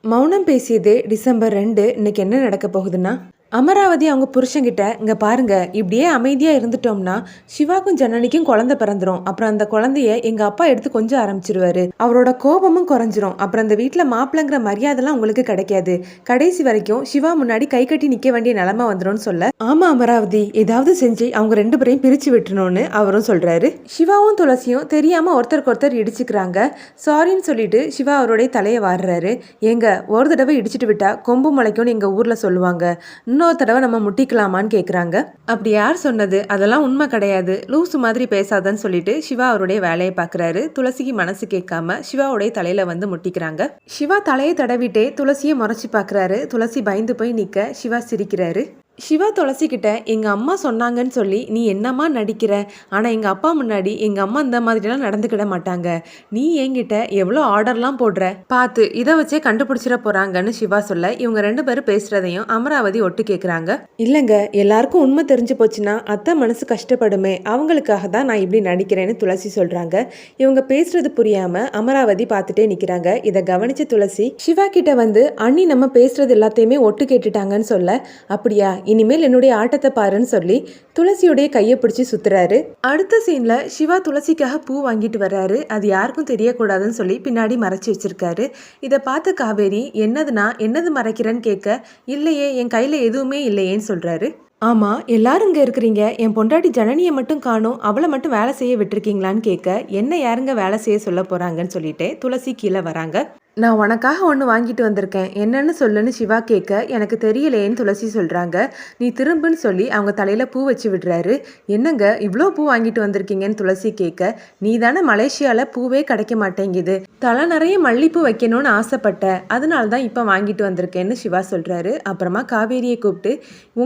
மௌனம் பேசியதே டிசம்பர் 2. இன்னைக்கு என்ன நடக்க போகுதுன்னா, அமராவதி அவங்க புருஷன்கிட்ட, இங்க பாருங்க, இப்படியே அமைதியா இருந்துட்டோம்னா சிவாக்கும் ஜனனிக்கும் குழந்தை பிறந்துரும். அப்புறம் அந்த குழந்தைய எங்க அப்பா எடுத்து கொஞ்சம் ஆரம்பிச்சிருவாரு. அவரோட கோபமும் குறைஞ்சிரும். அப்புறம் அந்த வீட்டுல மாப்பிள்ளைங்கிற மரியாதைலாம் உங்களுக்கு கிடைக்காது. கடைசி வரைக்கும் சிவா முன்னாடி கை கட்டி நிக்க வேண்டிய நிலைமை வந்துரும்னு சொல்ல, ஆமா அமராவதி, ஏதாவது செஞ்சு அவங்க 2 பேரையும் பிரிச்சு விட்டுணும்னு அவரும் சொல்றாரு. சிவாவும் துளசியும் தெரியாம ஒருத்தருக்கு ஒருத்தர் இடிச்சுக்கிறாங்க. சாரின்னு சொல்லிட்டு சிவா அவருடைய தலையை வாடுறாரு. ஏங்க, ஒரு தடவை இடிச்சிட்டு விட்டா கொம்பு முளைக்கும்னு எங்க ஊர்ல சொல்லுவாங்க. இன்னொரு தடவை நம்ம முட்டிக்கலாமான்னு கேட்குறாங்க. அப்படி யார் சொன்னது? அதெல்லாம் உண்மை கிடையாது, லூசு மாதிரி பேசாதன்னு சொல்லிட்டு சிவா அவருடைய வேலையை பார்க்குறாரு. துளசிக்கு மனசு கேட்காம சிவாவுடைய தலையில வந்து முட்டிக்கிறாங்க. சிவா தலையை தடவிட்டே துளசியை முறைச்சி பார்க்குறாரு. துளசி பயந்து போய் நிற்க சிவா சிரிக்கிறாரு. சிவா துளசி கிட்ட, எங்க அம்மா சொன்னாங்கன்னு சொல்லி நீ என்னம்மா நடிக்கிற? ஆனா எங்க அப்பா முன்னாடி எங்க அம்மா இந்த மாதிரிலாம் நடந்துக்கிட மாட்டாங்க. நீ என்கிட்ட எவ்வளோ ஆர்டர்லாம் போடுற பார்த்து, இதை வச்சே கண்டுபிடிச்சிட போறாங்கன்னு சிவா சொல்ல, இவங்க 2 பேரும் பேசுறதையும் அமராவதி ஒட்டு கேட்குறாங்க. இல்லைங்க, எல்லாருக்கும் உண்மை தெரிஞ்சு போச்சுன்னா அத்தை மனசு கஷ்டப்படுமே, அவங்களுக்காக தான் நான் இப்படி நடிக்கிறேன்னு துளசி சொல்றாங்க. இவங்க பேசுறது புரியாம அமராவதி பார்த்துட்டே நிக்கிறாங்க. இதை கவனிச்ச துளசி சிவா கிட்ட வந்து, அண்ணி நம்ம பேசுறது எல்லாத்தையுமே ஒட்டு கேட்டுட்டாங்கன்னு சொல்ல, அப்படியா, இனிமேல் என்னுடைய ஆட்டத்தை பாருன்னு சொல்லி துளசியுடைய கையை பிடிச்சி சுத்துறாரு. அடுத்த சீன்ல சிவா துளசிக்காக பூ வாங்கிட்டு வர்றாரு. அது யாருக்கும் தெரியக்கூடாதுன்னு சொல்லி பின்னாடி மறைச்சி வச்சிருக்காரு. இதை பார்த்த காவேரி, என்னதுன்னா என்னது மறைக்கிறேன்னு கேட்க, இல்லையே, என் கையில எதுவுமே இல்லையேன்னு சொல்றாரு. ஆமா, எல்லாரும் இங்க இருக்கிறீங்க, என் பொண்டாட்டி ஜனனியை மட்டும் காணும், அவளை மட்டும் வேலை செய்ய விட்டுருக்கீங்களான்னு கேட்க, என்ன யாருங்க வேலை செய்ய சொல்ல போறாங்கன்னு சொல்லிட்டு துளசி கீழே வராங்க. நான் உனக்காக ஒன்று வாங்கிட்டு வந்திருக்கேன், என்னன்னு சொல்லுன்னு சிவா கேட்க, எனக்கு தெரியலேன்னு துளசி சொல்கிறாங்க. நீ திரும்புன்னு சொல்லி அவங்க தலையில் பூ வச்சு விடுறாரு. என்னங்க இவ்வளோ பூ வாங்கிட்டு வந்திருக்கீங்கன்னு துளசி கேட்க, நீ தானே மலேசியாவில் பூவே கிடைக்க மாட்டேங்குது, தலை நிறைய மல்லிப்பூ வைக்கணும்னு ஆசைப்பட்ட, அதனால தான் இப்போ வாங்கிட்டு வந்திருக்கேன்னு சிவா சொல்கிறாரு. அப்புறமா காவேரியை கூப்பிட்டு,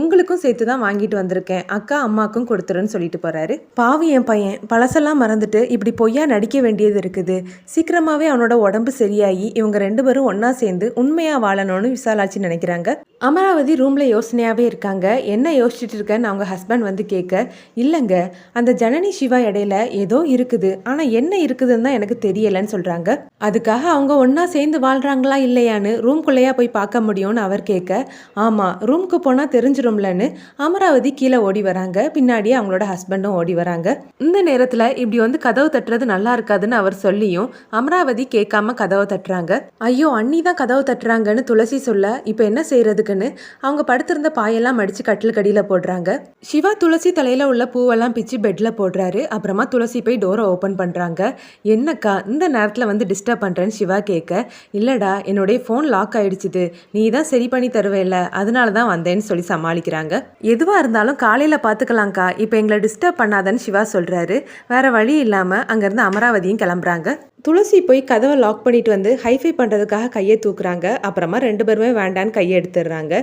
உங்களுக்கும் சேர்த்து தான் வாங்கிட்டு வந்திருக்கேன், அக்கா அம்மாக்கும் கொடுத்துருன்னு சொல்லிட்டு போகிறாரு. பாவி என் பையன் பழசெல்லாம் மறந்துட்டு இப்படி பொய்யா நடிக்க வேண்டியது இருக்குது. சீக்கிரமாகவே அவனோட உடம்பு சரியாகி இவங்க 2 பேரும் ஒன்னா சேர்ந்து உண்மையா வாழணும்னு விசாலாட்சி நினைக்கிறாங்க. அமராவதி ரூம்ல யோசனையாவே இருக்காங்க. என்ன யோசிச்சுட்டு இருக்கேன்னு அவங்க ஹஸ்பண்ட் வந்து கேட்க, இல்லைங்க, அந்த ஜனனி சிவா இடையில ஏதோ இருக்குது, ஆனா என்ன இருக்குதுன்னு தான் எனக்கு தெரியலன்னு சொல்றாங்க. அதுக்காக அவங்க ஒன்னா சேர்ந்து வாழ்றாங்களா இல்லையான்னு ரூம்குள்ளையா போய் பார்க்க முடியும்னு அவர் கேட்க, ஆமா, ரூம்க்கு போனா தெரிஞ்சிரும்லன்னு அமராவதி கீழே ஓடி வராங்க. பின்னாடி அவங்களோட ஹஸ்பண்டும் ஓடி வராங்க. இந்த நேரத்துல இப்படி வந்து கதவு தட்டுறது நல்லா இருக்காதுன்னு அவர் சொல்லியும் அமராவதி கேட்காம கதவை தட்டுறாங்க. ஐயோ, அண்ணி தான் கதவு தட்டுறாங்கன்னு துளசி சொல்ல, இப்ப என்ன செய்யறதுக்குன்னு அவங்க படுத்திருந்த பாயெல்லாம் மடிச்சு கட்டில் கடியில போடுறாங்க. சிவா துளசி தலையில உள்ள பூவெல்லாம் பிச்சு பெட்ல போடுறாரு. அப்புறமா துளசி போய் டோரை ஓபன் பண்றாங்க. என்னக்கா இந்த நேரத்துல வந்து டிஸ்டர்ப் பண்றேன்னு சிவா கேட்க, இல்லடா, என்னுடைய போன் லாக் ஆயிடுச்சுது, நீ தான் சரி பண்ணி தருவேல, அதனாலதான் வந்தேன்னு சொல்லி சமாளிக்கிறாங்க. எதுவா இருந்தாலும் காலையில பாத்துக்கலாம்க்கா, இப்ப எங்களை டிஸ்டர்ப் பண்ணாதன்னு சிவா சொல்றாரு. வேற வழி இல்லாம அங்கிருந்து அமராவதியும் கிளம்புறாங்க. துளசி போய் கதவை லாக் பண்ணிட்டு வந்து ஹைஃபை பண்ணுறதுக்காக கையை தூக்குறாங்க. அப்புறமா 2 பேருமே வேண்டான்னு கையை எடுத்துடுறாங்க.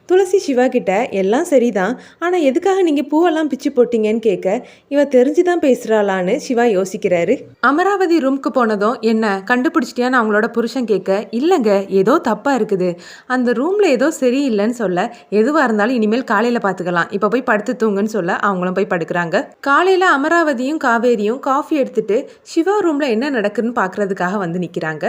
துளசி சிவா கிட்ட, எல்லாம் சரிதான், ஆனால் எதுக்காக நீங்கள் பூவெல்லாம் பிச்சு போட்டீங்கன்னு கேட்க, இவ தெரிஞ்சு தான் பேசுகிறாளான்னு சிவா யோசிக்கிறாரு. அமராவதி ரூம்க்கு போனதும், என்ன கண்டுபிடிச்சிட்டியான்னு அவங்களோட புருஷன் கேட்க, இல்லைங்க, ஏதோ தப்பாக இருக்குது, அந்த ரூமில் ஏதோ சரியில்லைன்னு சொல்ல, எதுவாக இருந்தாலும் இனிமேல் காலையில் பார்த்துக்கலாம், இப்போ போய் படுத்து தூங்குன்னு சொல்ல அவங்களும் போய் படுக்கிறாங்க. காலையில் அமராவதியும் காவேரியும் காஃபி எடுத்துட்டு சிவா ரூமில் என்ன நடக்குதுன்னு பார்க்கறதுக்காக வந்து நிற்கிறாங்க.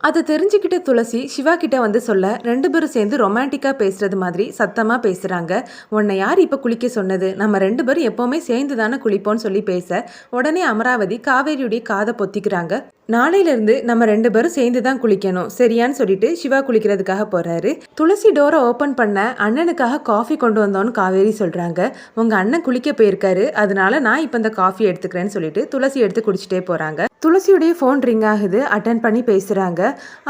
அதை தெரிஞ்சுக்கிட்ட துளசி சிவா கிட்ட வந்து சொல்ல, 2 பேரும் சேர்ந்து ரொமான்டிக்காக பேசுறது மாதிரி சத்தமாக பேசுகிறாங்க. உன்னை யார் இப்போ குளிக்க சொன்னது? நம்ம 2 பேரும் எப்போவுமே சேர்ந்து தானே குளிப்போம்னு சொல்லி பேச, உடனே அமராவதி காவேரியுடைய காதை பொத்திக்கிறாங்க. நாளையிலேருந்து நம்ம 2 பேரும் சேர்ந்து தான் குளிக்கணும், சரியான்னு சொல்லிட்டு சிவா குளிக்கிறதுக்காக போறாரு. துளசி டோரை ஓப்பன் பண்ண, அண்ணனுக்காக காஃபி கொண்டு வந்தோன்னு காவேரி சொல்றாங்க. உங்க அண்ணன் குளிக்க போயிருக்காரு, அதனால நான் இப்போ இந்த காஃபி எடுத்துக்கிறேன்னு சொல்லிட்டு துளசி எடுத்து குடிச்சிட்டே போறாங்க. துளசியுடைய ஃபோன் ரிங் ஆகுது. அட்டன் பண்ணி பேசுறாங்க.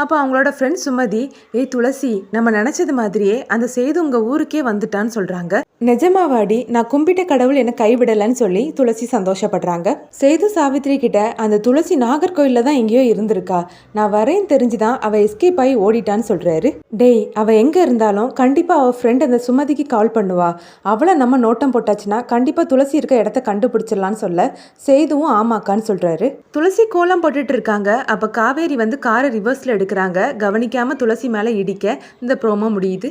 அப்போ அவங்களோட ஃப்ரெண்ட் சுமதி, ஏய் துளசி, நம்ம நினைச்சது மாதிரியே அந்த சேது உங்க ஊருக்கே வந்துட்டான்னு சொல்றாங்க. நிஜமாவாடி, நான் கும்பிட்ட கடவுள் என்னை கைவிடலன்னு சொல்லி துளசி சந்தோஷப்படுறாங்க. சேது சாவித்ரி கிட்ட, அந்த துளசி நாகர்கோயில்ல தான் எங்கேயோ இருந்திருக்கா, நான் வரேன்னு தெரிஞ்சுதான் அவ எஸ்கேப் ஆகி ஓடிட்டான்னு சொல்றாரு. டேய், அவ எங்க இருந்தாலும் கண்டிப்பா அவ ஃப்ரெண்ட் அந்த சுமதிக்கு கால் பண்ணுவா, அவளை நம்ம நோட்டம் போட்டாச்சுன்னா கண்டிப்பா துளசி இருக்க இடத்த கண்டுபிடிச்சிடலான்னு சொல்ல, சேதுவும் ஆமாக்கான்னு சொல்றாரு. துளசி கோலம் போட்டுட்டு இருக்காங்க. அப்ப காவேரி வந்து காரை ரிவர்ஸ்ல எடுக்கிறாங்க. கவனிக்காம துளசி மேல இடிக்க இந்த ப்ரோமோ முடியுது.